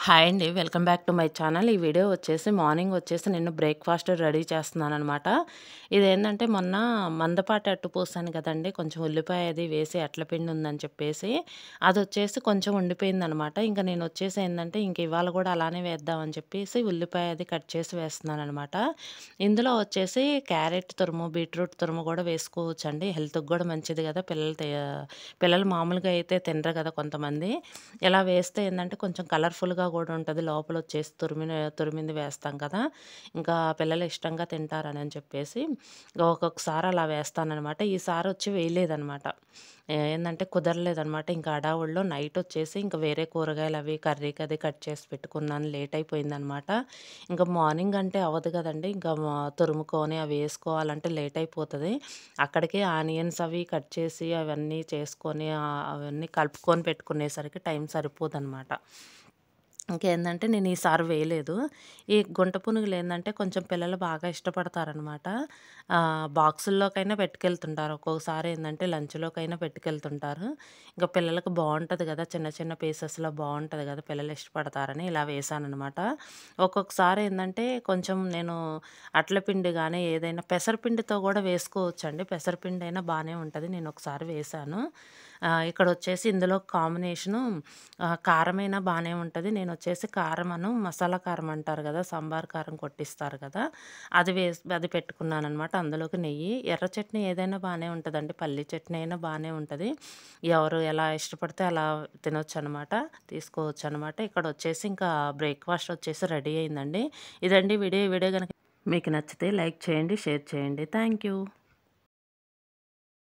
Hi అండి. Welcome back to my channel. ఈ video వచ్చేసి మార్నింగ్ వచ్చేసి నేను బ్రేక్‌ఫాస్ట్ రెడీ చేస్తున్నాననమాట. ఇదేందంటే మొన్న మందపాటి అట్టు పోసాను కదండీ! కొంచెం ఉల్లిపాయ అది వేసి అట్ల పిండి ఉందని చెప్పేసి, అదొచ్చేసి కొంచెం ఉండిపోయిందనమాట. ఇంక నేనొచ్చేసి ఏందంటే ఇంక ఇవాళ గూడా అలానే వేద్దామని చెప్పేసి ఉల్లిపాయ అది కట్ చేసి వేస్తున్నాననమాట. ఇందులో వచ్చేసి క్యారెట్ తురుము, బీట్రూట్ తురుము గూడా వేసుకోవచ్చండి. హెల్త్‌కి గూడా మంచిది గదా! పిల్లలు మామూలుగా అయితే తినరు గదా కొంతమంది. ఇలా వేస్తే ఏందంటే కొంచెం కలర్‌ఫుల్‌గా గూడా ఉంటది. లోపలొచ్చేసి తురిమింది వేస్తాం కదా! ఇంకా పిల్లలు ఇష్టంగా తింటారనని చెప్పేసి ఒక్కొక్కసారి అలా వేస్తాననమాట. ఈసారొచ్చి వేయలేదనమాట. ఏందంటే కుదరలేదనమాట. ఇంకా హడావుడిలో నైటొచ్చేసి ఇంక వేరే కూరగాయలవి కర్రీకది కట్ చేసి పెట్టుకున్నాను. లేట్ అయిపోయిందనమాట. ఇంక మార్నింగ్ అంటే అవ్వదు గదండీ! ఇంకా తురుముకొని అవి వేసుకోవాలంటే లేట్ అయిపోతది. అక్కడికే ఆనియన్స్ అవి కట్ చేసి అవన్నీ చేసుకొని అవన్నీ కలుపుకొని పెట్టుకునేసరికి టైం సరిపోదనమాట. ఇంకేందంటే నేను ఈసారి వేయలేదు. ఈ గుంట పునుగులేందంటే కొంచెం పిల్లలు బాగా ఇష్టపడతారనమాట. బాక్సుల్లోకైనా పెట్టుకెళ్తుంటారు. ఒక్కొక్కసారి ఏందంటే లంచ్‌లోకైనా పెట్టుకెళ్తుంటారు. ఇంక పిల్లలకి బావుంటది గదా! చిన్న చిన్న పీసెస్‌లో బావుంటది గదా! పిల్లలు ఇష్టపడతారని ఇలా వేశాననమాట. ఒక్కొక్కసారి ఏందంటే కొంచెం నేను అట్ల పిండి గానీ, ఏదైనా పెసరపిండితో గూడా వేసుకోవచ్చండి. పెసరపిండైనా బానే ఉంటది. నేనొకసారి వేశాను. ఇక్కడొచ్చేసి ఇందులో కాంబినేషను కారమైనా బానే ఉంటది. నేనొచ్చేసి కారమను మసాలా కారం అంటారు గదా! సాంబార్ కారం కొట్టిస్తారు కదా! అది పెట్టుకున్నాననమాట. అందులోకి నెయ్యి, ఎర్ర చట్నీ ఏదైనా బానే ఉంటదండి. పల్లీ చట్నీ అయినా బానే ఉంటది. ఎవరు ఎలా ఇష్టపడితే అలా తినొచ్చనమాట. తీసుకోవచ్చనమాట. ఇక్కడొచ్చేసి ఇంకా బ్రేక్‌ఫాస్ట్ వచ్చేసి రెడీ అయిందండి. ఇదండి వీడియో. ఈ వీడియో గనక మీకు నచ్చితే లైక్ చేయండి, షేర్ చేయండి. Thank you.